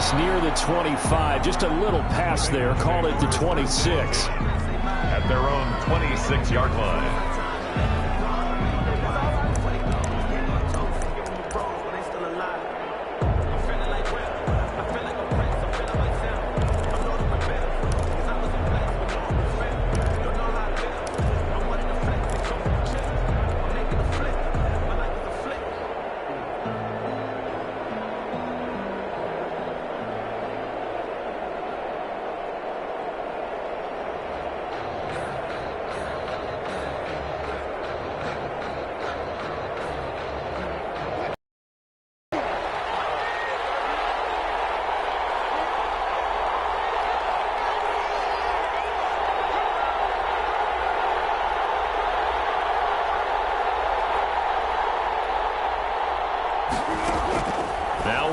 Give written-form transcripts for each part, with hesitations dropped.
this near the 25. Just a little pass there. Call it the 26. At their own 26-yard line.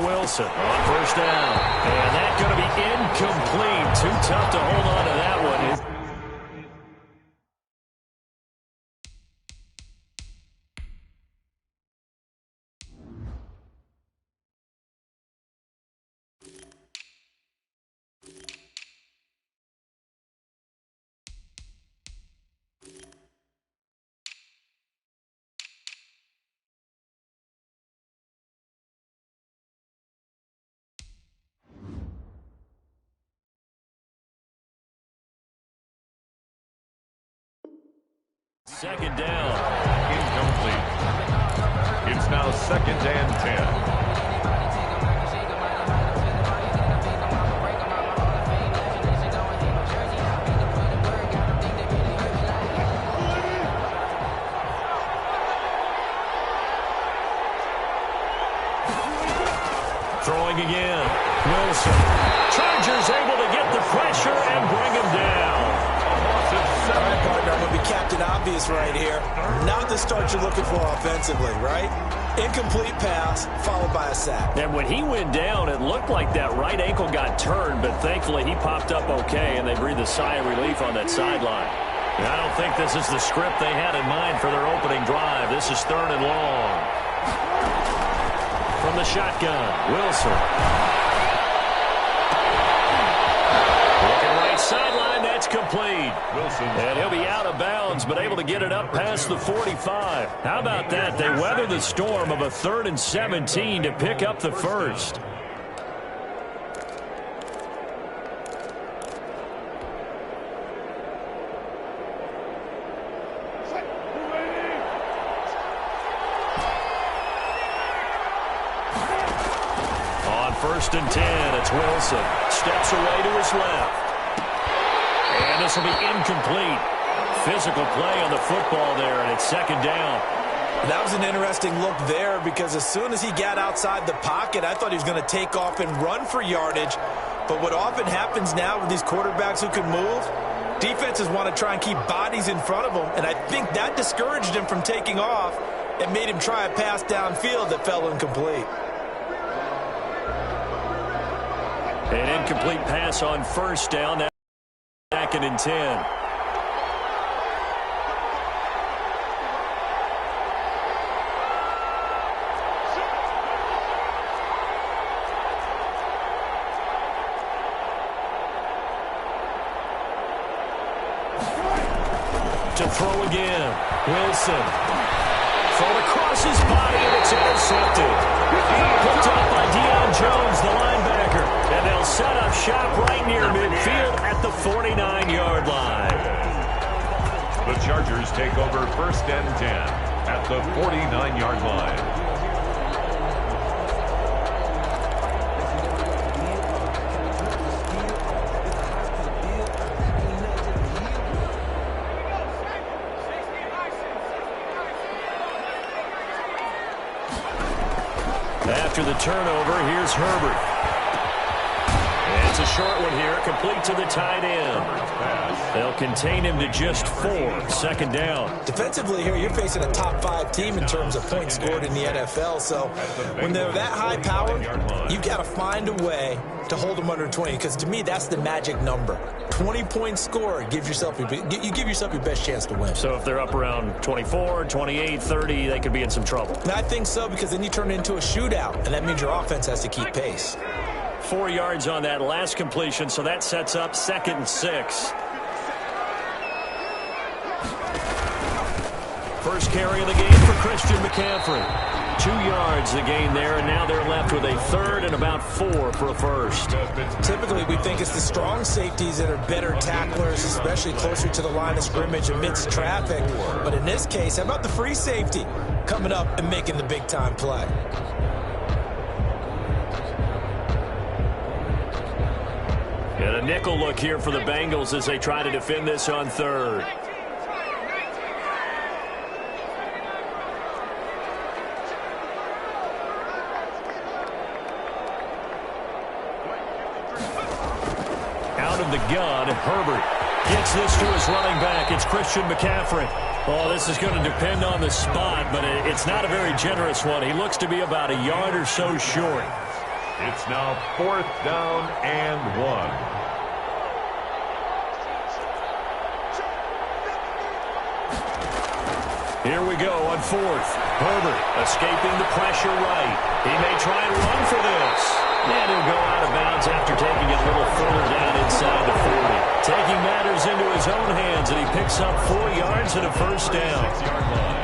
Wilson on first down. And that's going to be incomplete. Too tough to hold on to that one. Second down. Incomplete. It's now 2nd and 10. Throwing again. Wilson. Chargers able to get the pressure and bring him down. All right, partner, I'm going to be Captain Obvious right here. Not the start you're looking for offensively, right? Incomplete pass, followed by a sack. And when he went down, it looked like that right ankle got turned, but thankfully he popped up okay, and they breathed a sigh of relief on that sideline. And I don't think this is the script they had in mind for their opening drive. This is 3rd and long. From the shotgun, Wilson. Looking right sideline, that's complete. Wilson. And he'll be out of bounds, but able to get it up past the 45. How about that? They weather the storm of a 3rd and 17 to pick up the first. On 1st and 10, it's Wilson. Steps away to his left. And this will be incomplete. Physical play on the football there, and it's 2nd down. That was an interesting look there because as soon as he got outside the pocket, I thought he was going to take off and run for yardage. But what often happens now with these quarterbacks who can move, defenses want to try and keep bodies in front of them, and I think that discouraged him from taking off and made him try a pass downfield that fell incomplete. An incomplete pass on 1st down. Now 2nd and 10. To throw again. Wilson. Thrown across his body, and it's intercepted. Picked up by Deion Jones, the linebacker. And they'll set up shop right near midfield at the 49-yard line. The Chargers take over 1st and 10 at the 49-yard line. After the turnover, here's Herbert. And it's a short one here, complete to the tight end. They'll contain him to just 4. 2nd down. Defensively here, you're facing a top 5 team in terms of points scored in the NFL. So when they're that high powered, you've got to find a way to hold them under 20. Because to me, that's the magic number. 20 points scored gives yourself you give yourself your best chance to win. So if they're up around 24, 28, 30, they could be in some trouble. And I think so, because then you turn it into a shootout, and that means your offense has to keep pace. 4 yards on that last completion, so that sets up 2nd and 6. First carry of the game for Christian McCaffrey. 2 yards the gain there, and now they're left with a 3rd and about 4 for a first. Typically, we think it's the strong safeties that are better tacklers, especially closer to the line of scrimmage amidst traffic. But in this case, how about the free safety coming up and making the big-time play? And a nickel look here for the Bengals as they try to defend this on 3rd. The gun, Herbert gets this to his running back. It's Christian McCaffrey. Oh, this is going to depend on the spot, but it's not a very generous one. He looks to be about a yard or so short. It's now 4th down and 1. Here we go on 4th. Herbert escaping the pressure right. He may try and run for this. And he'll go out of bounds after taking it a little further down inside the 40. Taking matters into his own hands, and he picks up 4 yards and a first down. 6-yard line.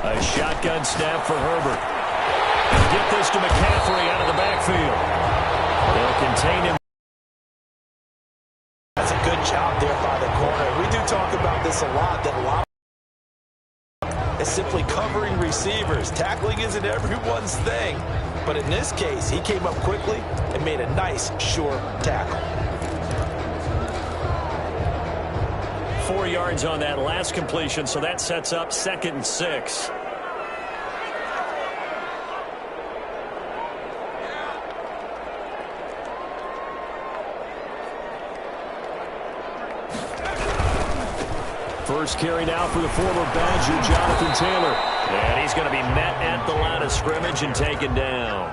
A shotgun snap for Herbert. Get this to McCaffrey out of the backfield. They'll contain him. That's a good job there by the corner. We do talk about this a lot, that a lot is simply covering receivers. Tackling isn't everyone's thing. But in this case, he came up quickly and made a nice, sure tackle. 4 yards on that last completion, so that sets up 2nd and 6. First carry now for the former Badger, Jonathan Taylor. And he's going to be met at the line of scrimmage and taken down.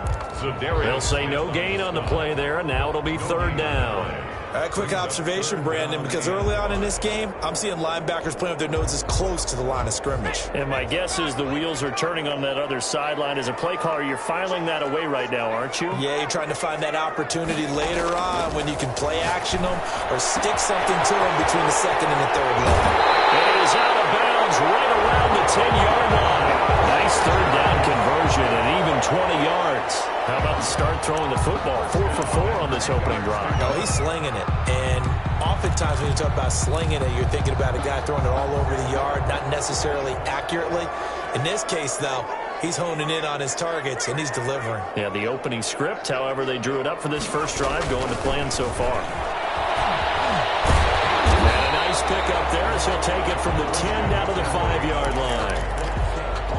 They'll say no gain on the play there, and now it'll be 3rd down. A quick observation, Brandon, because early on in this game, I'm seeing linebackers playing with their noses close to the line of scrimmage. And my guess is the wheels are turning on that other sideline. As a play caller, you're filing that away right now, aren't you? Yeah, you're trying to find that opportunity later on when you can play action them or stick something to them between the 2nd and the 3rd level. It is out of bounds right around the 10-yard line. Nice 3rd down conversion and even 20 yards. How about the start throwing the football? 4 for 4 on this opening drive. No, he's slinging it. And oftentimes when you talk about slinging it, you're thinking about a guy throwing it all over the yard, not necessarily accurately. In this case, though, he's honing in on his targets, and he's delivering. Yeah, the opening script, however, they drew it up for this first drive, going to plan so far. And a nice pick up there as he'll take it from the 10 down to the 5-yard line.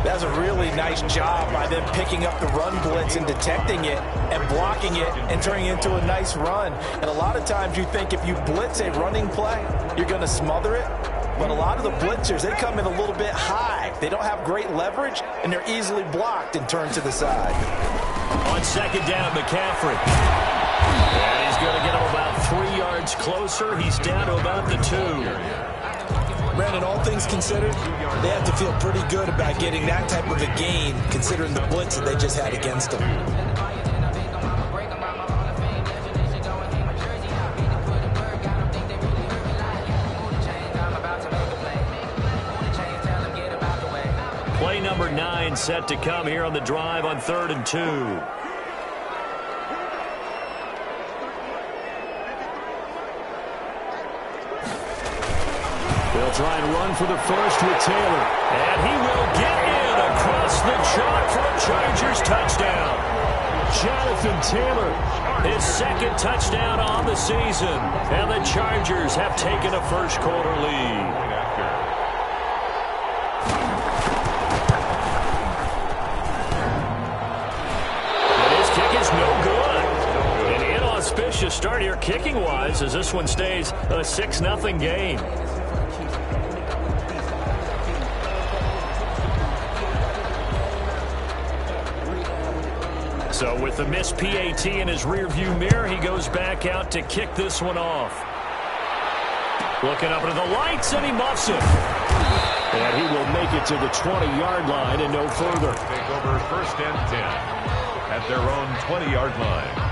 That's a really nice job by them picking up the run blitz and detecting it and blocking it and turning it into a nice run. And a lot of times you think if you blitz a running play, you're going to smother it. But a lot of the blitzers, they come in a little bit high. They don't have great leverage, and they're easily blocked and turned to the side. On 2nd down, McCaffrey. And he's going to get him about 3 yards closer. He's down to about the 2. Brandon, all things considered, they have to feel pretty good about getting that type of a gain, considering the blitz that they just had against them. Play number 9 set to come here on the drive on 3rd and 2. They'll try and run for the first with Taylor. And he will get in across the chalk for a Chargers touchdown. Jonathan Taylor, his 2nd touchdown on the season. And the Chargers have taken a first-quarter lead. And his kick is no good. An inauspicious start here kicking-wise as this one stays a 6-0 game. So with the missed PAT in his rearview mirror, he goes back out to kick this one off. Looking up into the lights, and he muffs it. And he will make it to the 20-yard line and no further. Take over 1st and 10 at their own 20-yard line.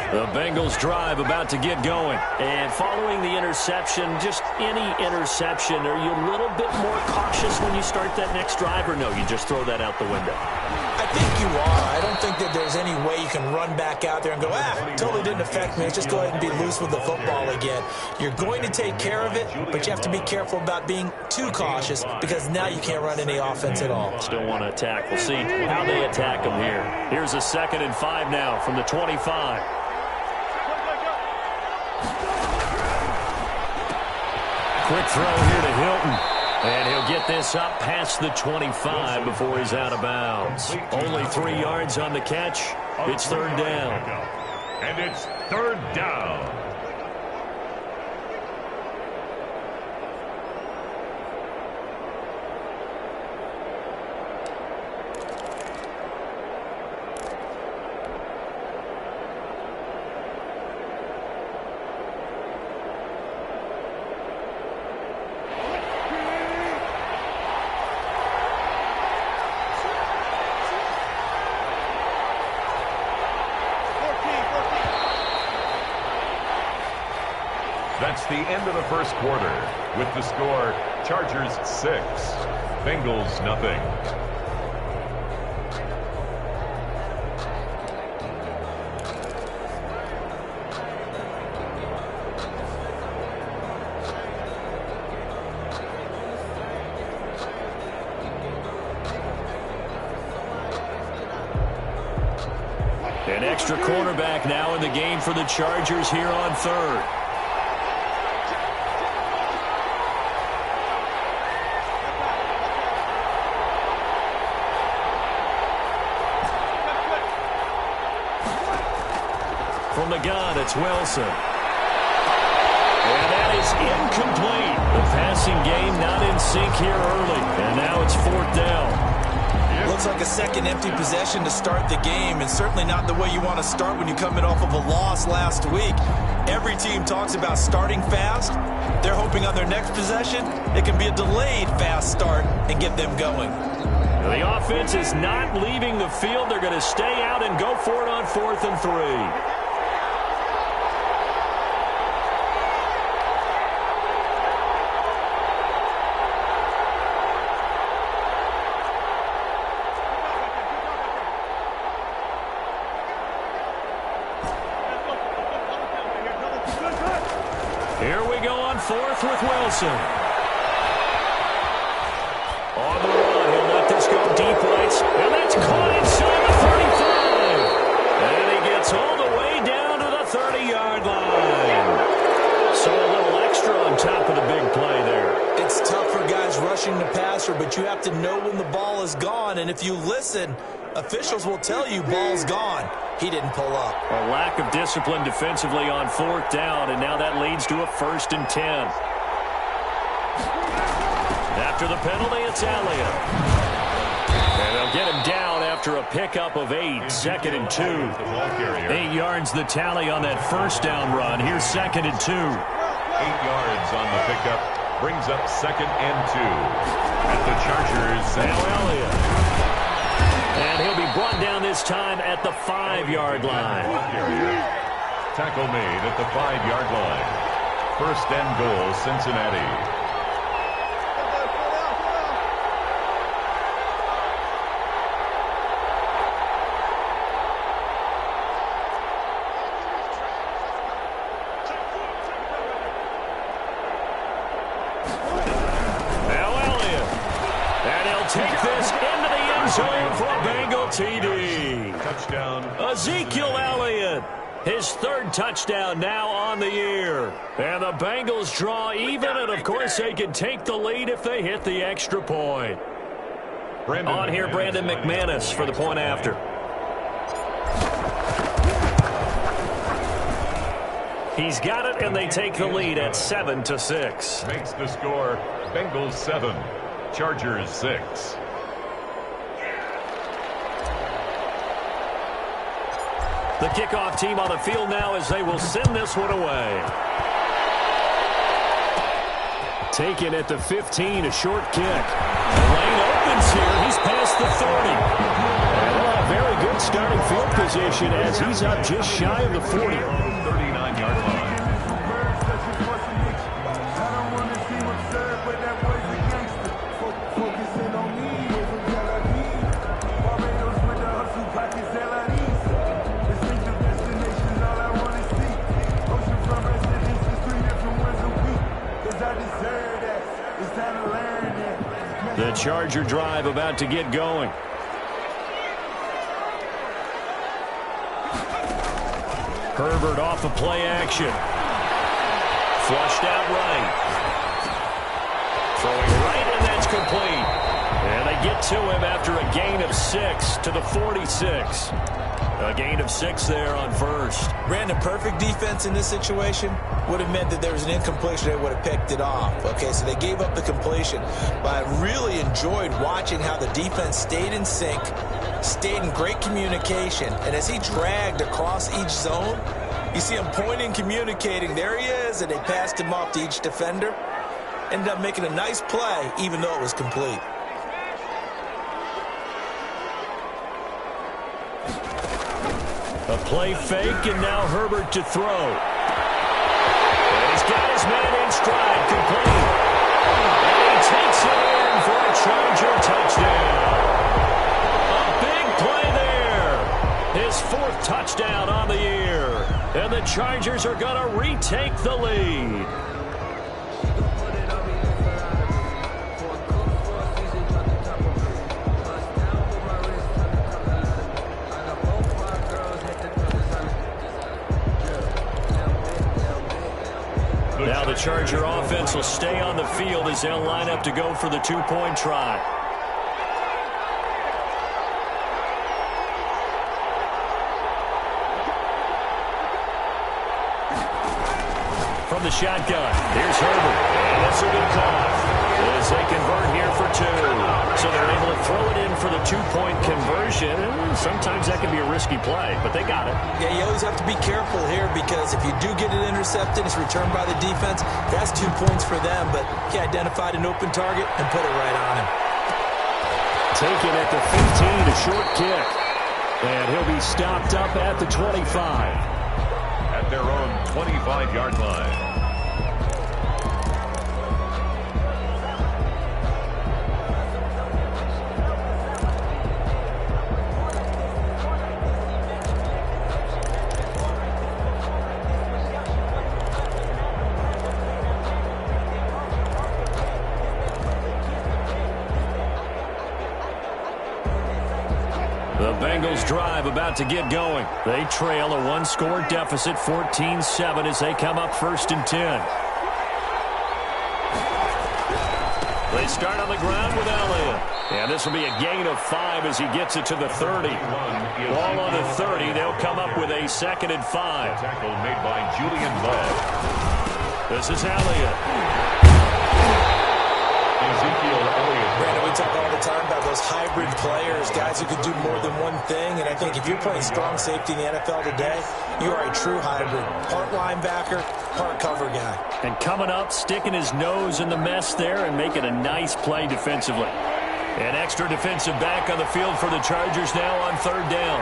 The Bengals drive about to get going. And following the interception, just any interception, are you a little bit more cautious when you start that next drive, or no, you just throw that out the window? I think you are. I don't think that there's any way you can run back out there and go, totally didn't affect me. Let's just go ahead and be loose with the football again. You're going to take care of it, but you have to be careful about being too cautious because now you can't run any offense at all. Still want to attack. We'll see how they attack them here. Here's a 2nd and 5 now from the 25. Quick throw here to Hilton. And he'll get this up past the 25 before he's out of bounds. Only 3 yards on the catch. It's 3rd down. And it's 3rd down. That's the end of the 1st quarter. With the score, Chargers 6, Bengals nothing. An extra cornerback now in the game for the Chargers here on 3rd. From the gun, it's Wilson. And that is incomplete. The passing game not in sync here early. And now it's 4th down. Looks like a second empty possession to start the game, and certainly not the way you want to start when you're coming off of a loss last week. Every team talks about starting fast. They're hoping on their next possession it can be a delayed fast start and get them going. The offense is not leaving the field. They're going to stay out and go for it on 4th and 3. Here we go on 4th with Wilson. On the run, he'll let this go deep right, and that's caught inside the 35. And he gets all the way down to the 30-yard line. So a little extra on top of the big play there. It's tough for guys rushing the passer, but you have to know when the ball is gone, and if you listen, officials will tell you ball's gone. He didn't pull up. A lack of discipline defensively on 4th down, and now that leads to a 1st and 10. After the penalty, it's Elliott. And they'll get him down after a pickup of 8, 2nd and 2. 8 yards the tally on that 1st down run. Here's 2nd and 2. 8 yards on the pickup brings up 2nd and 2. At the Chargers. Now Elliott. And he'll be brought down this time at the 5-yard line. Tackle made at the 5-yard line. 1st and goal, Cincinnati. Now Elliott. And he'll take this into the end zone for a Bengal TD. Touchdown. Ezekiel Elliott. His 3rd touchdown now on the year. And the Bengals draw even, and of course they can take the lead if they hit the extra point. On here, Brandon McManus for the point after. He's got it, and they take the lead at 7-6. Makes the score Bengals 7, Chargers 6. The kickoff team on the field now as they will send this one away. Taken at the 15, a short kick. The lane opens here. He's past the 30. And a very good starting field position as he's up just shy of the 40. 39-yard line. The Charger drive about to get going. Herbert off of play action. Flushed out right. Throwing right, and that's complete. And they get to him after a gain of 6 to the 46. A gain of 6 there on first. Brandon, perfect defense in this situation would have meant that there was an incompletion. They would have picked it off. Okay, so they gave up the completion. But I really enjoyed watching how the defense stayed in sync, stayed in great communication. And as he dragged across each zone, you see him pointing, communicating. There he is, and they passed him off to each defender. Ended up making a nice play, even though it was complete. A play fake, and now Herbert to throw. And he's got his man in stride, complete. And he takes it in for a Charger touchdown. A big play there. His 4th touchdown on the year. And the Chargers are going to retake the lead. Now the Charger offense will stay on the field as they'll line up to go for the 2-point try. From the shotgun, here's Herbert. And this will be caught as they convert here for 2. So they're able to throw it in for the 2-point conversion. Sometimes that can be a risky play, but they got it. Yeah, you always have to be careful here because if you do get it intercepted, it's returned by the defense. That's 2 points for them, but he identified an open target and put it right on him. Taken at the 15, a short kick. And he'll be stopped up at the 25. At their own 25-yard line. The Bengals drive about to get going. They trail a 1-score deficit, 14-7, as they come up 1st and 10. They start on the ground with Elliott. And this will be a gain of 5 as he gets it to the 30. Ball on the 30. They'll come up with a 2nd and 5. Tackle made by Julian Love. This is Elliott. Ezekiel Elliott. Brandon, we talk all the time about those hybrid players, guys who can do more than one thing. And I think if you're playing strong safety in the NFL today, you are a true hybrid. Part linebacker, part cover guy. And coming up, sticking his nose in the mess there and making a nice play defensively. An extra defensive back on the field for the Chargers now on 3rd down.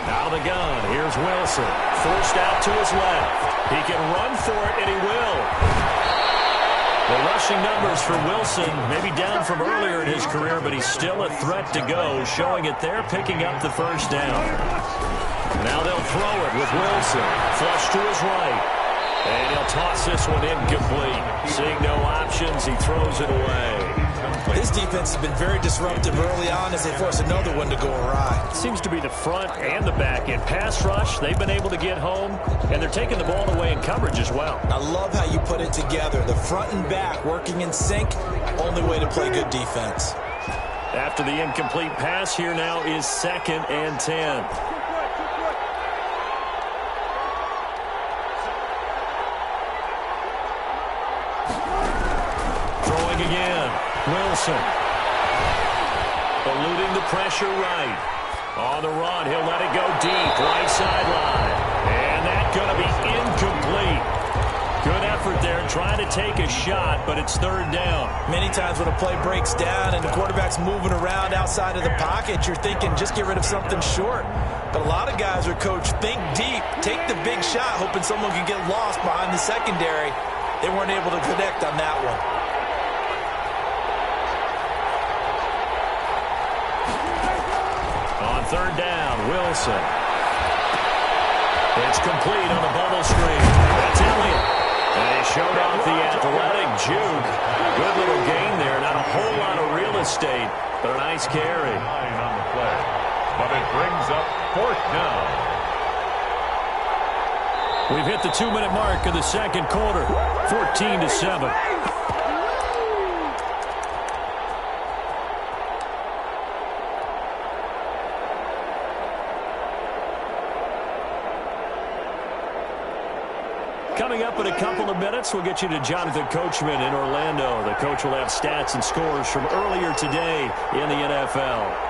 Out of the gun, here's Wilson. Forced out to his left. He can run for it, and he will. The rushing numbers for Wilson maybe down from earlier in his career, but he's still a threat to go, showing it there, picking up the 1st down. Now they'll throw it with Wilson. Flush to his right. And he'll toss this one incomplete. Seeing no options, he throws it away. This defense has been very disruptive early on as they force another one to go awry. Seems to be the front and the back. In pass rush, they've been able to get home, and they're taking the ball away in coverage as well. I love how you put it together. The front and back working in sync, only way to play good defense. After the incomplete pass, here now is 2nd and 10. Throwing again. Wilson. eluding the pressure right. On the run, he'll let it go deep, right sideline. And that's going to be incomplete. Good effort there, trying to take a shot, but it's third down. Many times when a play breaks down and the quarterback's moving around outside of the pocket, you're thinking just get rid of something short. But a lot of guys are coached, think deep, take the big shot, hoping someone can get lost behind the secondary. They weren't able to connect on that one. On third down, Wilson. It's complete on the bubble screen. That's Elliott. And he showed off the athletic juke. Good little gain there. Not a whole lot of real estate, but a nice carry. On the play. But it brings up fourth down. We've hit the 2-minute mark of the second quarter. 14-7. Coming up in a couple of minutes, we'll get you to Jonathan Coachman in Orlando. The coach will have stats and scores from earlier today in the NFL.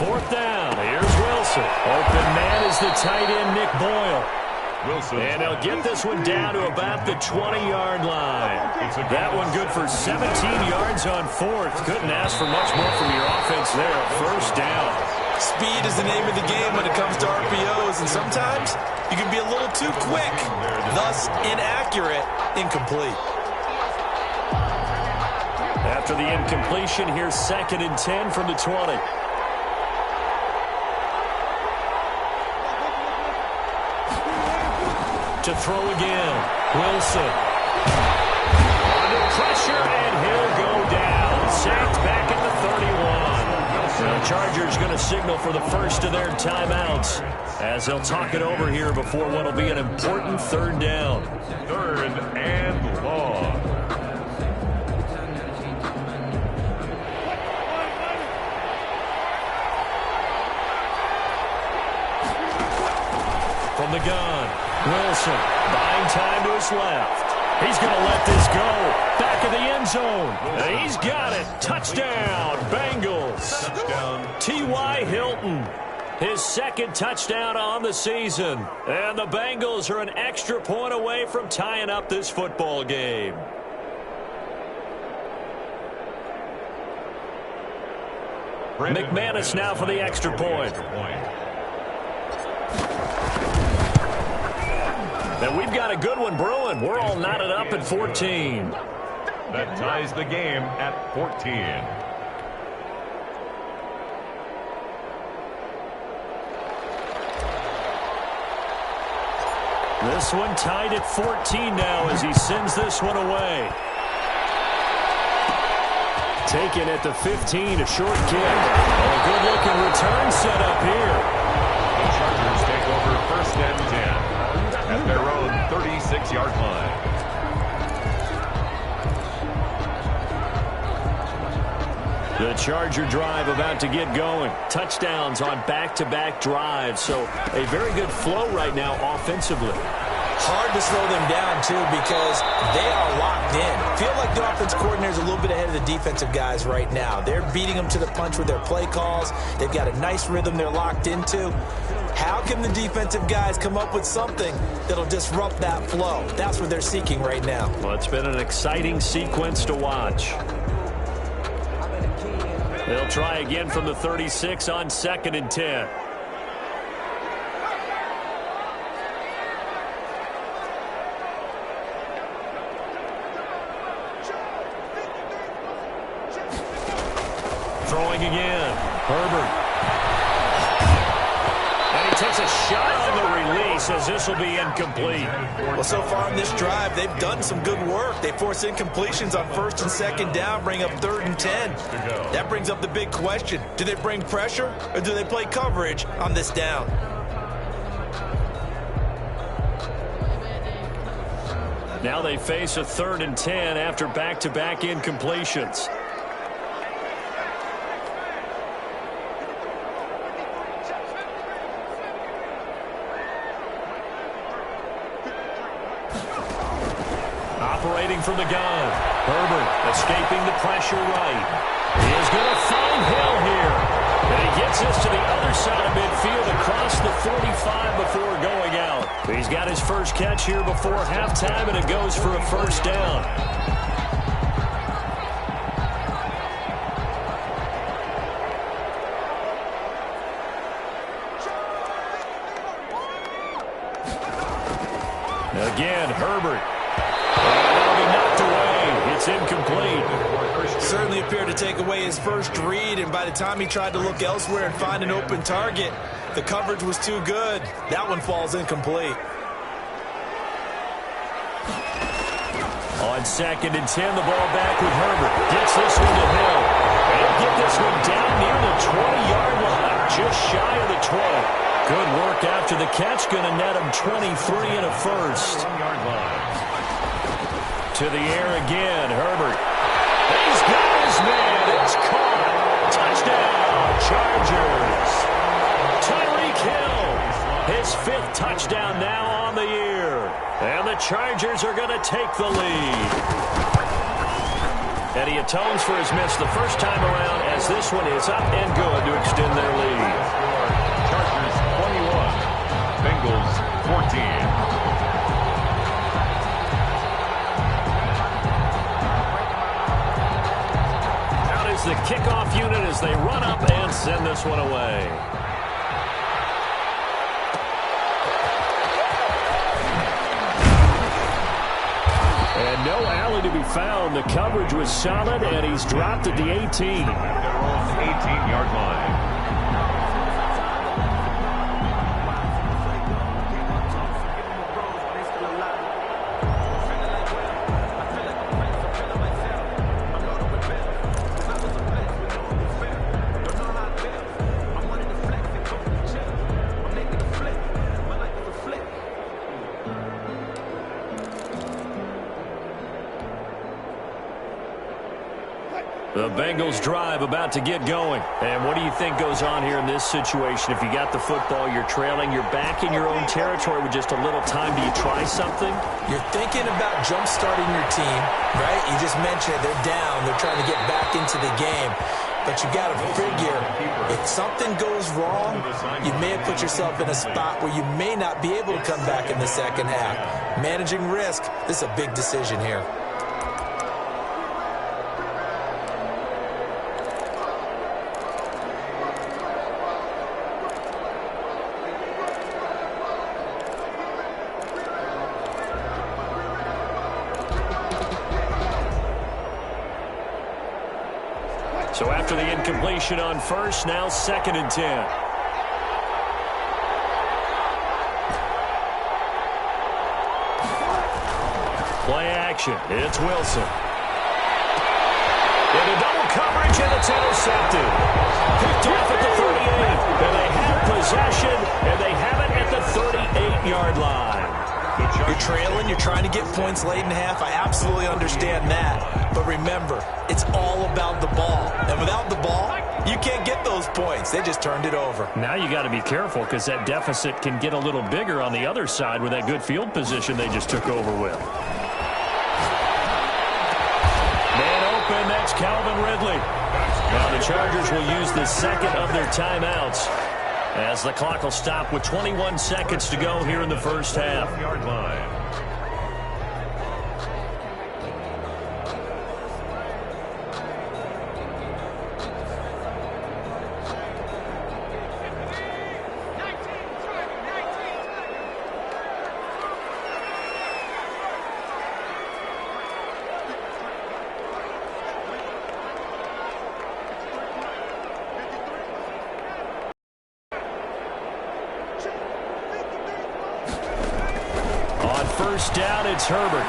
Fourth down. Here's Wilson. Open man is the tight end, Nick Boyle. Wilson. And they'll get this one down to about the 20-yard line. That one good for 17 yards on fourth. Couldn't ask for much more from your offense there. First down. Speed is the name of the game when it comes to RPOs, and sometimes you can be a little too quick, thus inaccurate, incomplete. After the incompletion, here's 2nd and 10 from the 20. To throw again, Wilson. Under pressure, and he'll go down. Sacked back at the 31. The Chargers going to signal for the first of their timeouts as they'll talk it over here before what will be an important third down. Third and long. From the gun, Wilson buying time to his left. He's going to let this go. Back of the end zone. And he's got it. Touchdown, Bengals. Touchdown. T.Y. Hilton. His second touchdown on the season. And the Bengals are an extra point away from tying up this football game. McManus now for the extra point. And we've got a good one brewing. We're all knotted up at 14. That ties the game at 14. This one tied at 14 now as he sends this one away. Taken at the 15, a short kick. And a good-looking return set up here. The Chargers take over 1st and 10. At their own 36-yard line. The Charger drive about to get going. Touchdowns on back-to-back drives. So a very good flow right now offensively. Hard to slow them down, too, because they are locked in. Feel like the offense coordinator is a little bit ahead of the defensive guys right now. They're beating them to the punch with their play calls. They've got a nice rhythm they're locked into. How can the defensive guys come up with something that'll disrupt that flow? That's what they're seeking right now. Well, it's been an exciting sequence to watch. They'll try again from the 36 on 2nd and 10. Throwing again. Herbert. And he takes a shot on the release as this will be incomplete. Well, so far in this drive, they've done some good work. They force incompletions on 1st and 2nd down, bring up 3rd and 10. That brings up the big question. Do they bring pressure or do they play coverage on this down? Now they face a 3rd and 10 after back-to-back incompletions. Operating from the gun. Herbert escaping the pressure right. He is going to find Hill here. And he gets this to the other side of midfield across the 45 before going out. He's got his first catch here before halftime, and it goes for a first down. Again, Herbert. That'll be knocked away. It's incomplete. Certainly appeared to take away his first read, and by the time he tried to look elsewhere and find an open target, the coverage was too good. That one falls incomplete. On 2nd and 10, the ball back with Herbert. Gets this one to Hill. He'll get this one down near the 20-yard line, just shy of the 20. Good work after the catch. Going to net him 23 and a first. To the air again, Herbert. He's got his man. It's caught. Touchdown, Chargers. Tyreek Hill, his 5th touchdown now on the year. And the Chargers are going to take the lead. And he atones for his miss the first time around as this one is up and good to extend their lead. Chargers 21, Bengals 14. The kickoff unit as they run up and send this one away. And no alley to be found. The coverage was solid, and he's dropped at the 18. At their own 18-yard line. The Bengals drive about to get going. And what do you think goes on here in this situation? If you got the football, you're trailing, you're back in your own territory with just a little time. Do you try something? You're thinking about jump-starting your team, right? You just mentioned they're down. They're trying to get back into the game. But you got to figure, if something goes wrong, you may have put yourself in a spot where you may not be able to come back in the second half. Managing risk, this is a big decision here. So after the incompletion on first, now 2nd and 10. Play action. It's Wilson. Into double coverage, and it's intercepted. Picked off at the 38. And they have possession, and they have it at the 38-yard line. You're trailing, you're trying to get points late in half. I absolutely understand that. But remember, it's all about the ball. And without the ball, you can't get those points. They just turned it over. Now you got to be careful because that deficit can get a little bigger on the other side with that good field position they just took over with. Man open, that's Calvin Ridley. Now the Chargers will use the second of their timeouts as the clock will stop with 21 seconds to go here in the first half. Yard line. First down, it's Herbert.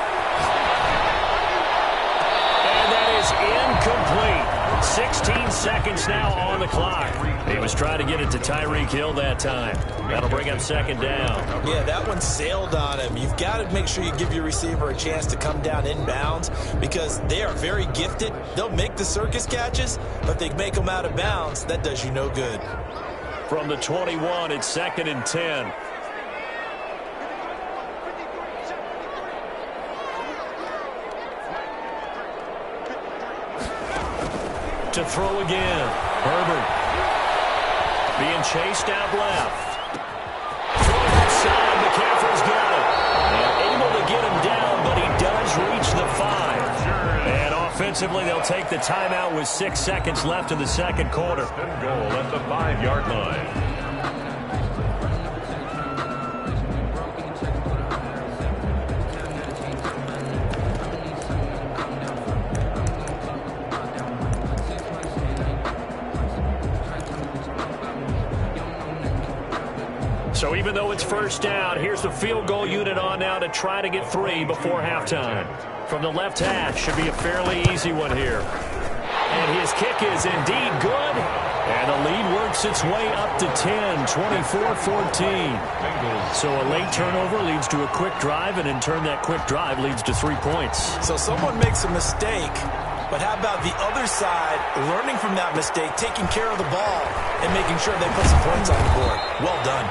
And that is incomplete. 16 seconds now on the clock. He was trying to get it to Tyreek Hill that time. That'll bring up second down. Yeah, that one sailed on him. You've got to make sure you give your receiver a chance to come down inbounds because they are very gifted. They'll make the circus catches, but if they make them out of bounds, that does you no good. From the 21, it's second and 10. To throw again. Herbert. Being chased out left. Throwing inside. McCaffrey's got it. And able to get him down, but he does reach the 5. And offensively, they'll take the timeout with 6 seconds left in the second quarter. Goal at the 5-yard line. So even though it's first down, here's the field goal unit on now to try to get 3 before halftime. From the left hash, should be a fairly easy one here. And his kick is indeed good. And the lead works its way up to 10, 24-14. So a late turnover leads to a quick drive, and in turn that quick drive leads to 3 points. So someone makes a mistake, but how about the other side learning from that mistake, taking care of the ball, and making sure they put some points on the board? Well done.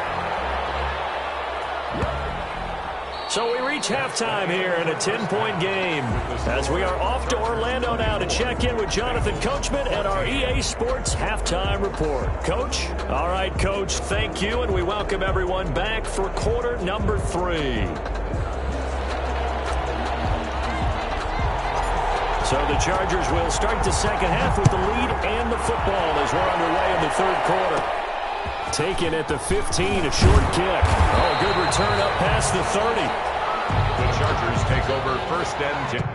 So we reach halftime here in a 10-point game as we are off to Orlando now to check in with Jonathan Coachman and our EA Sports Halftime Report. Coach? All right, Coach, thank you, and we welcome everyone back for quarter number 3. So the Chargers will start the second half with the lead and the football as we're underway in the third quarter. Taken at the 15, a short kick. Oh, good return up past the 30. The Chargers take over first and 10.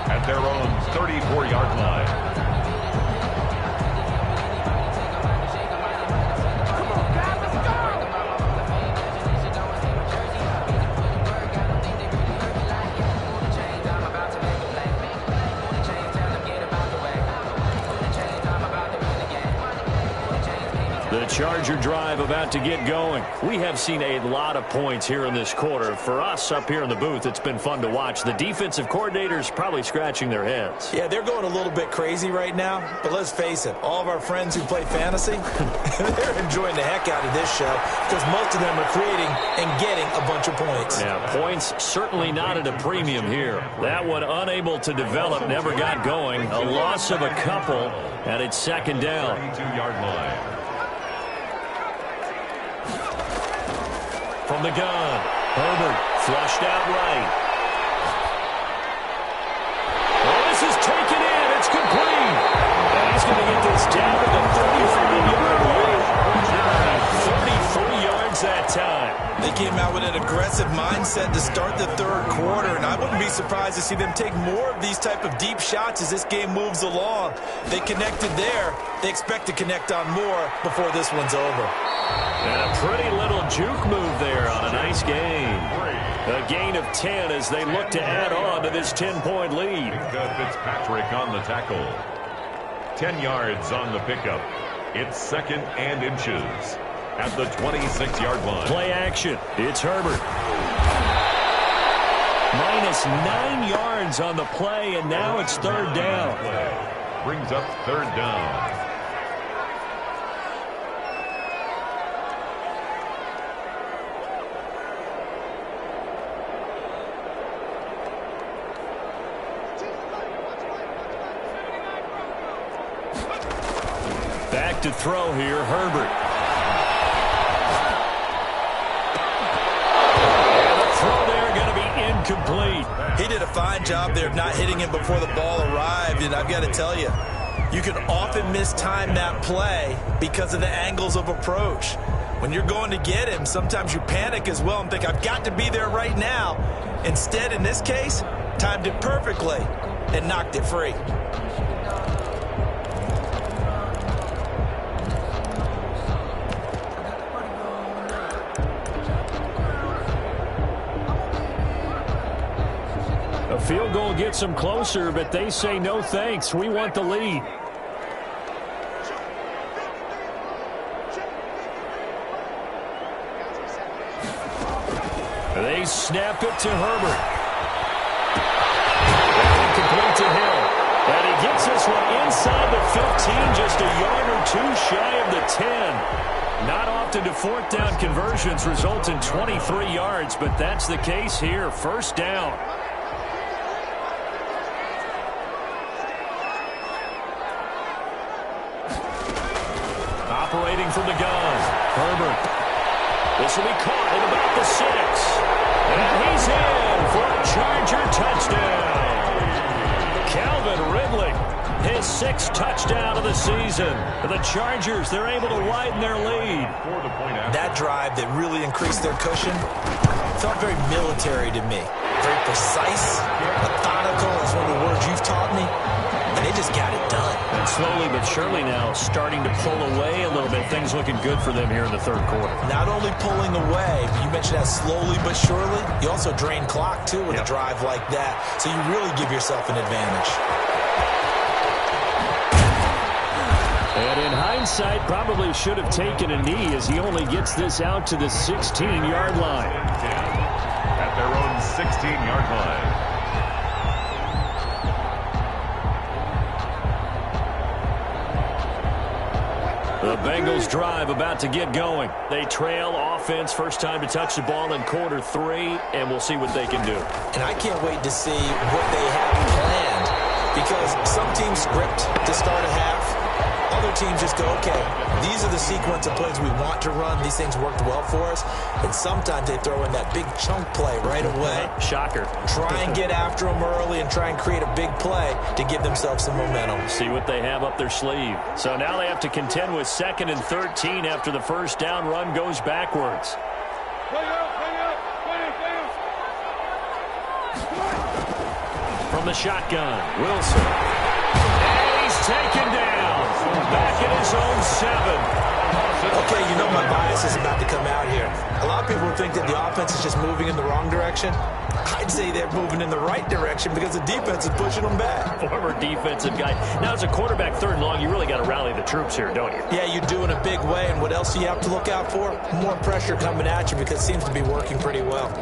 At their own 34-yard line. The Charger drive about to get going. We have seen a lot of points here in this quarter. For us up here in the booth, it's been fun to watch. The defensive coordinators probably scratching their heads. Yeah, they're going a little bit crazy right now, but let's face it, all of our friends who play fantasy, they're enjoying the heck out of this show because most of them are creating and getting a bunch of points. Yeah, points certainly not at a premium here. That one unable to develop, never got going. A loss of a couple, and it's second down. 32-yard line. From the gun, Herbert flushed out right. Oh, this is taken in. It's complete. And he's going to get this down to the 35-yard line. 33 yards that time. They came out with an aggressive mindset to start the third quarter, and I wouldn't be surprised to see them take more of these type of deep shots as this game moves along. They connected there. They expect to connect on more before this one's over. And a pretty little juke move there on a nice game. A gain of 10 as they look to add on to this 10-point lead. Fitzpatrick on the tackle. 10 yards on the pickup. It's 2nd and inches at the 26-yard line. Play action. It's Herbert. -9 yards on the play, and now it's 3rd down. Brings up 3rd down. Back to throw here, Herbert. And the throw there going to be incomplete. He did a fine job there of not hitting him before the ball arrived, and I've got to tell you, you can often mistime that play because of the angles of approach. When you're going to get him, sometimes you panic as well and think, I've got to be there right now. Instead, in this case, timed it perfectly and knocked it free. A field goal gets them closer, but they say no thanks. We want the lead. They snap it to Herbert. Incomplete to Hill. And he gets this one inside the 15, just a yard or two shy of the 10. Not often do 4th down conversions result in 23 yards, but that's the case here. 1st down. Operating from the gun, Herbert. This will be caught at about the 6. And he's in for a Charger touchdown. Calvin Ridley, his 6th touchdown of the season. The Chargers, they're able to widen their lead. That drive that really increased their cushion felt very military to me. Very precise, methodical is one of the words you've taught me. And they just got it done. And slowly but surely now starting to pull away a little bit. Things looking good for them here in the 3rd quarter. Not only pulling away, but you mentioned that slowly but surely. You also drain clock, too, with a drive like that. So you really give yourself an advantage. And in hindsight, probably should have taken a knee as he only gets this out to the 16-yard line. At their own 16-yard line. The Bengals drive about to get going. They trail offense, first time to touch the ball in quarter 3, and we'll see what they can do. And I can't wait to see what they have planned, because some teams script to start a half. Other teams just go, okay, these are the sequence of plays we want to run. These things worked well for us. And sometimes they throw in that big chunk play right away. Shocker. Try and get after them early and try and create a big play to give themselves some momentum. See what they have up their sleeve. So now they have to contend with 2nd and 13 after the 1st down run goes backwards. From the shotgun, Wilson. And he's taken down. Back in his own 7. Okay, you know my bias is about to come out here. A lot of people think that the offense is just moving in the wrong direction. I'd say they're moving in the right direction because the defense is pushing them back. Former defensive guy. Now, as a quarterback 3rd and long, you really got to rally the troops here, don't you? Yeah, you do in a big way. And what else do you have to look out for? More pressure coming at you because it seems to be working pretty well.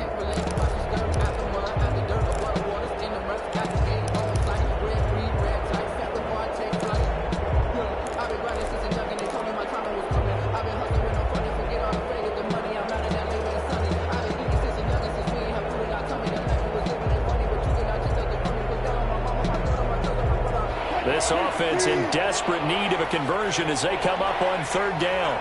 This offense in desperate need of a conversion as they come up on 3rd down.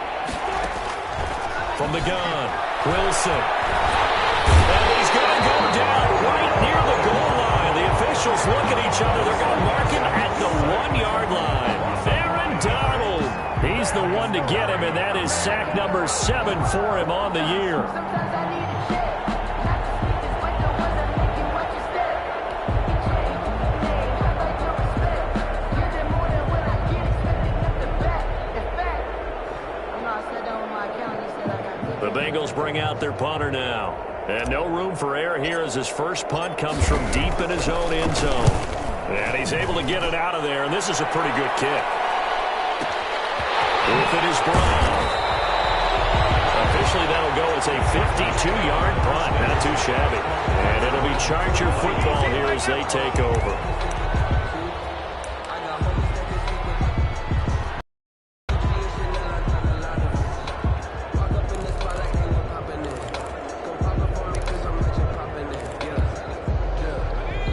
From the gun, Wilson. And he's going to go down right near the goal line. The officials look at each other. They're going to mark him at the 1-yard line. Aaron Donald. He's the one to get him, and that is sack number 7 for him on the year. The Bengals bring out their punter now. And no room for error here as his first punt comes from deep in his own end zone. And he's able to get it out of there, and this is a pretty good kick. With it is Brown. Officially, that'll go as a 52-yard punt. Not too shabby. And it'll be Charger football here as they take over.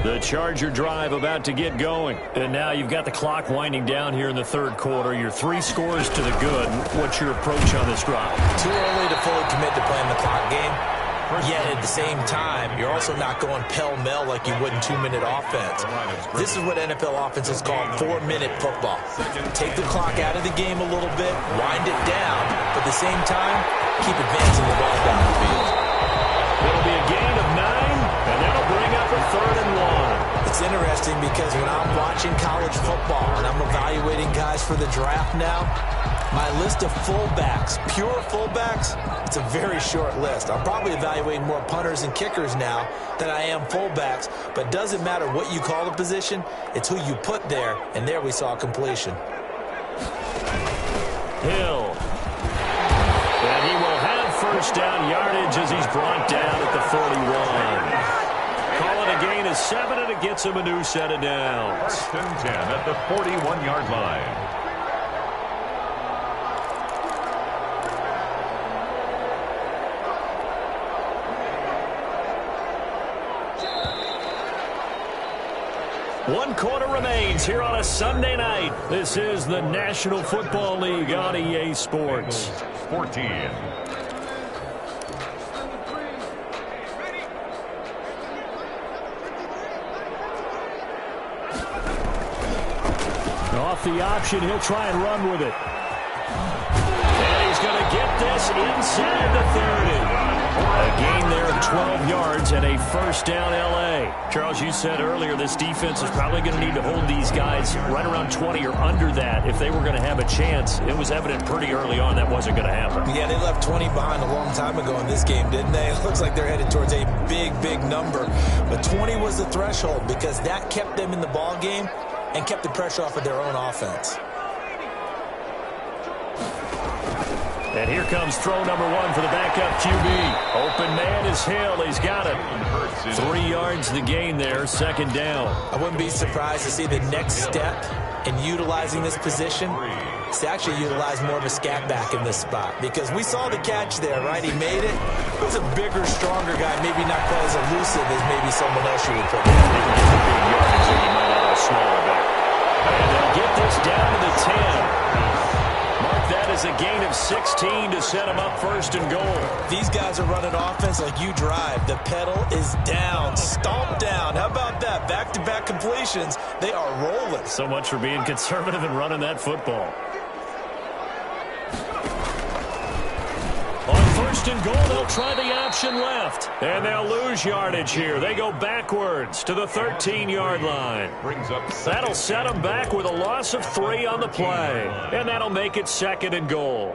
The Charger drive about to get going. And now you've got the clock winding down here in the third quarter. You're 3 scores to the good. What's your approach on this drive? Too early to fully commit to playing the clock game. Yet at the same time, you're also not going pell-mell like you would in 2-minute offense. This is what NFL offenses call 4-minute football. Take the clock out of the game a little bit, wind it down, but at the same time, keep advancing the ball down the field. It'll be a gain of 9, and that'll bring up a 3rd and 1. It's interesting because when I'm watching college football and I'm evaluating guys for the draft now, my list of fullbacks, pure fullbacks, it's a very short list. I'm probably evaluating more punters and kickers now than I am fullbacks, but it doesn't matter what you call the position, it's who you put there, and there we saw completion. Hill. And he will have first down yardage as he's brought down at the 41. Call it a gain of 7, and it gets him a new set of downs. 1st and 10 at the 41-yard line. One quarter remains here on a Sunday night. This is the National Football League on EA Sports. 14. Off the option, he'll try and run with it. And he's going to get this inside the 30. A gain there of 12 yards and a first down L.A. Charles, you said earlier this defense is probably going to need to hold these guys right around 20 or under that if they were going to have a chance. It was evident pretty early on that wasn't going to happen. Yeah, they left 20 behind a long time ago in this game, didn't they? It looks like they're headed towards a big, big number. But 20 was the threshold because that kept them in the ball game and kept the pressure off of their own offense. And here comes throw number 1 for the backup QB. Open man is Hill. He's got it. 3 yards the gain there, 2nd down. I wouldn't be surprised to see the next step in utilizing this position is to actually utilize more of a scat back in this spot. Because we saw the catch there, right? He made it. He was a bigger, stronger guy, maybe not quite as elusive as maybe someone else you would put in. They can get the big yardage that you might have a smaller back. And they'll get this down to the 10. Mark that as a gain of 16 to set them up 1st and goal. These guys are running offense like you drive. The pedal is down, stomp down. How about that? Back-to-back completions. They are rolling. So much for being conservative and running that football. On 1st and goal, they'll try the option left. And they'll lose yardage here. They go backwards to the 13-yard line. That'll set them back with a loss of 3 on the play. And that'll make it 2nd and goal.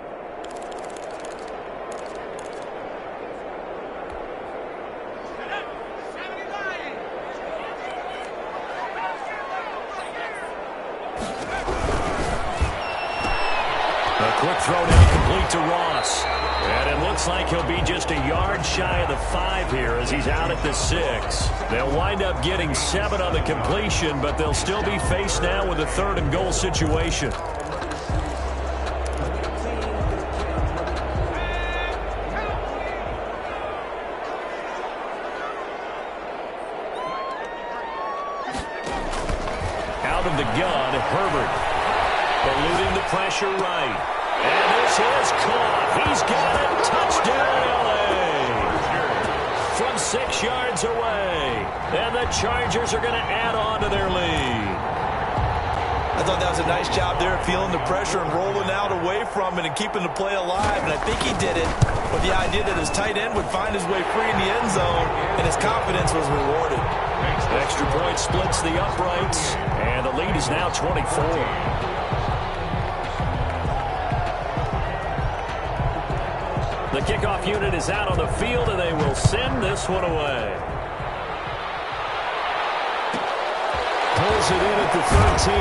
A quick throw now complete to Ross. And it looks like he'll be just a yard shy of the 5 here as he's out at the 6. They'll wind up getting 7 on the completion, but they'll still be faced now with a 3rd and goal situation. Out of the gun, Herbert. Eluding the pressure right. And this is caught. He's got it. Touchdown, L.A. From 6 yards away. And the Chargers are going to add on to their lead. I thought that was a nice job there, feeling the pressure and rolling out away from it and keeping the play alive. And I think he did it with the idea that his tight end would find his way free in the end zone, and his confidence was rewarded. Extra point splits the uprights, and the lead is now 24. The kickoff unit is out on the field, and they will send this one away. Pulls it in at the 13.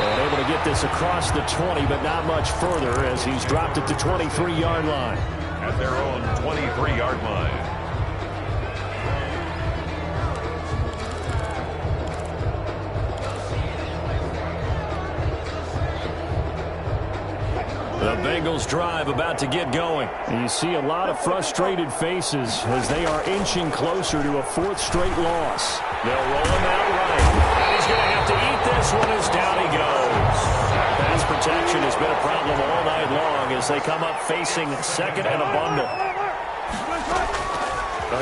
And able to get this across the 20, but not much further as he's dropped it to 23-yard line. At their own 23-yard line. The Bengals drive about to get going. You see a lot of frustrated faces as they are inching closer to a fourth straight loss. They'll roll him out right. And he's going to have to eat this one as down he goes. Pass protection has been a problem all night long as they come up facing second and a bundle.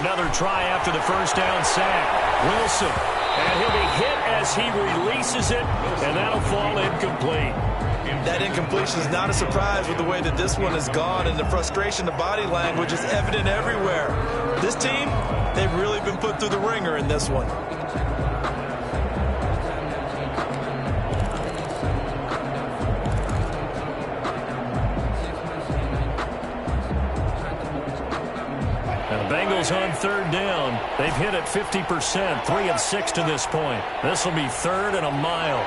Another try after the first down sack. Wilson. And he'll be hit as he releases it, and that'll fall incomplete. That incompletion is not a surprise with the way that this one has gone, and the frustration, the body language is evident everywhere. This team, they've really been put through the ringer in this one. Bengals on third down. They've hit it 50%, 3 of 6 to this point. This will be third and a mile.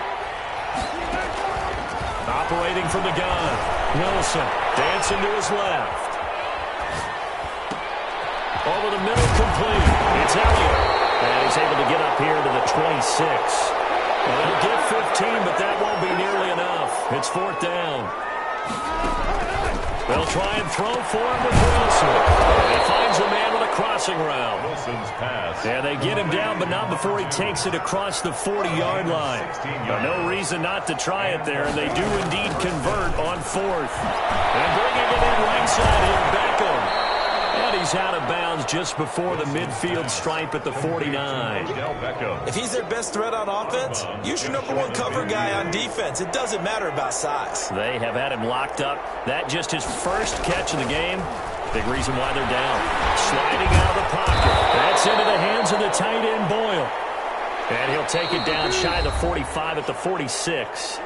Operating from the gun. Wilson dancing to his left. Over the middle, complete. It's Elliott. And he's able to get up here to the 26. And they'll get 15, but that won't be nearly enough. It's fourth down. They'll try and throw for him with Wilson. And he finds a man with a crossing route. Wilson's pass. Yeah, they get him down, but not before he takes it across the 40-yard line. No reason not to try it there, and they do indeed convert on fourth. And bringing it in right side here, Beckham. And he's out of bounds just before the midfield stripe at the 49. If he's their best threat on offense, use your number one cover guy on defense. It doesn't matter about size. They have had him locked up. That just his first catch of the game. Big reason why they're down. Sliding out of the pocket. That's into the hands of the tight end, Boyle. And he'll take it down shy of the 45 at the 46.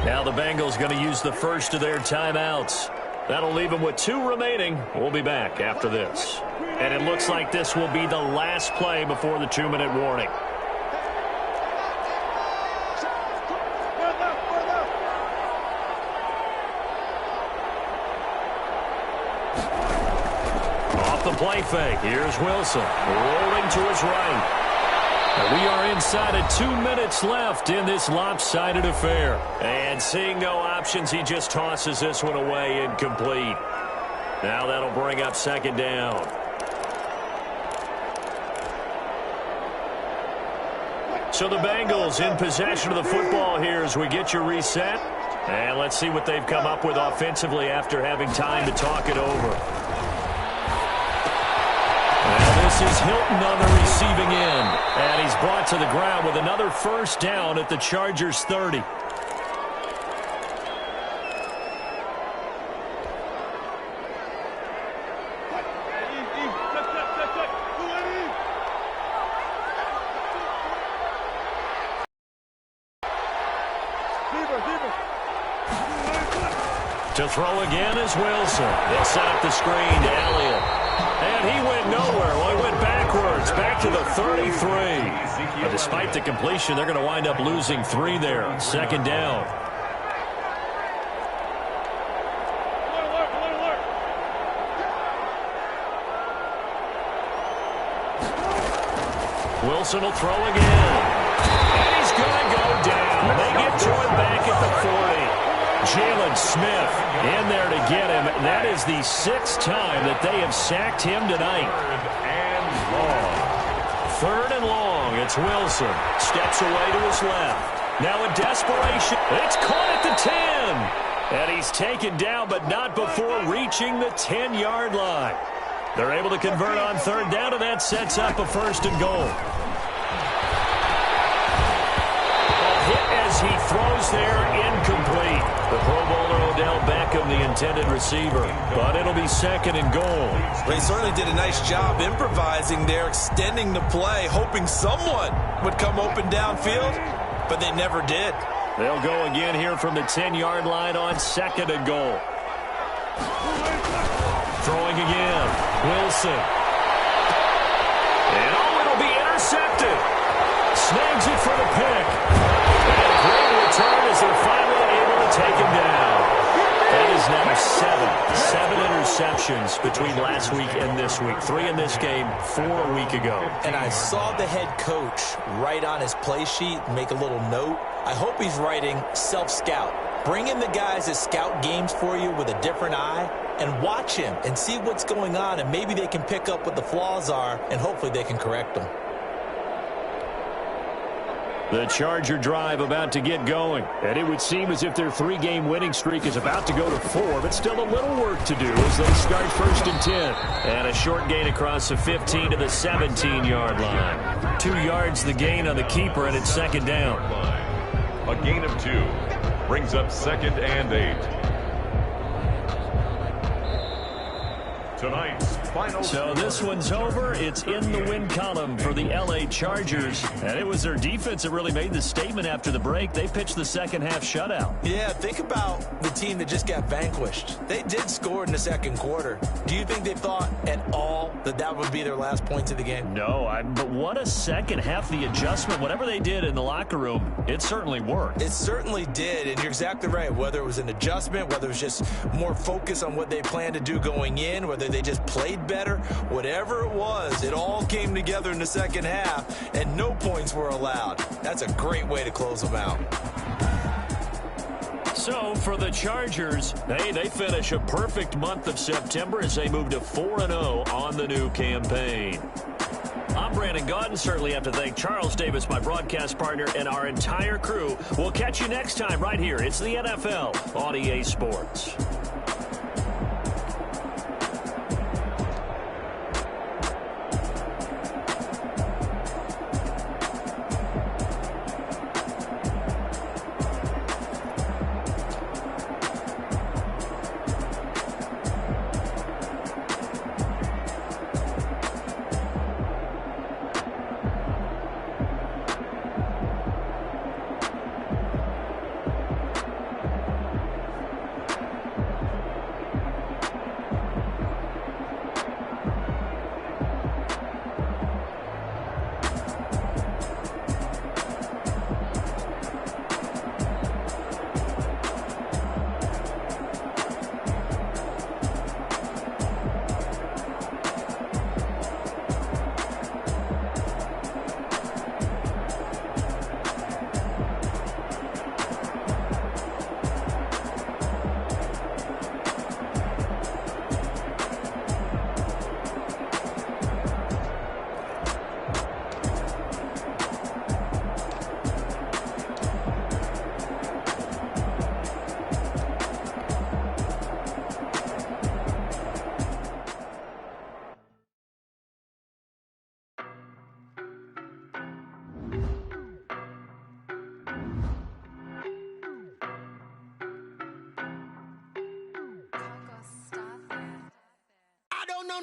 Now the Bengals going to use the first of their timeouts. That'll leave them with 2 remaining. We'll be back after this. And it looks like this will be the last play before the 2-minute warning. Off the play fake. Here's Wilson. Rolling to his right. And we are inside of 2 minutes left in this lopsided affair. And seeing no options, he just tosses this one away incomplete. Now that'll bring up second down. So the Bengals in possession of the football here as we get you reset. And let's see what they've come up with offensively after having time to talk it over. Now this is Hilton on the receiving end. And he's brought to the ground with another first down at the Chargers' 30. To throw again is Wilson. They'll set up the screen to Elliott. And he went nowhere. Well, he went backwards, back to the 33. But despite the completion, they're going to wind up losing 3 there. Second down. Wilson will throw again. And he's going to go down. They get to him back at the 40. Jalen Smith in there to get him. That is the 6th time that they have sacked him tonight. Third and long. It's Wilson. Steps away to his left. Now in desperation. It's caught at the 10. And he's taken down, but not before reaching the 10-yard line. They're able to convert on third down, and that sets up a first and goal. A hit as he throws there, incomplete. The Pro Bowler Odell Beckham, the intended receiver. But it'll be second and goal. Well, he certainly did a nice job improvising there, extending the play, hoping someone would come open downfield, but they never did. They'll go again here from the 10-yard line on second and goal. Throwing again. Wilson. And it'll be intercepted. Snags it for the pick. And a great return as they're finally able to take him down. That is now seven interceptions between last week and this week. 3 in this game, 4 a week ago. And I saw the head coach write on his play sheet, make a little note. I hope he's writing self-scout. Bring in the guys that scout games for you with a different eye and watch him and see what's going on, and maybe they can pick up what the flaws are, and hopefully they can correct them. The Charger drive about to get going. And it would seem as if their 3-game winning streak is about to go to 4, but still a little work to do as they start 1st and 10. And a short gain across the 15 to the 17-yard line. 2 yards the gain on the keeper, and it's 2nd down. A gain of 2 brings up 2nd and 8. Tonight's final. So this one's over. It's in the win column for the L.A. Chargers. And it was their defense that really made the statement after the break. They pitched the second-half shutout. Yeah, think about the team that just got vanquished. They did score in the 2nd quarter. Do you think they thought at all that that would be their last points of the game? No, but what a second half. The adjustment, whatever they did in the locker room, it certainly worked. It certainly did, and you're exactly right. Whether it was an adjustment, whether it was just more focus on what they planned to do going in, whether they just played better, whatever it was, it all came together in the 2nd half, and no points were allowed. That's a great way to close them out. So for the Chargers, hey, they finish a perfect month of September as they move to 4-0 on the new campaign. I'm Brandon Gaudin. Certainly have to thank Charles Davis, my broadcast partner, and our entire crew. We'll catch you next time right here. It's the NFL on EA Sports.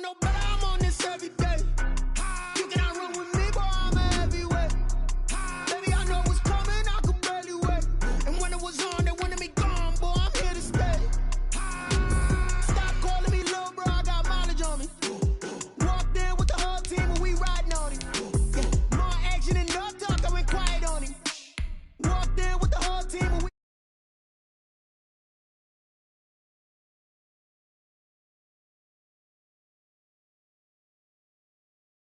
No, but I'm on this every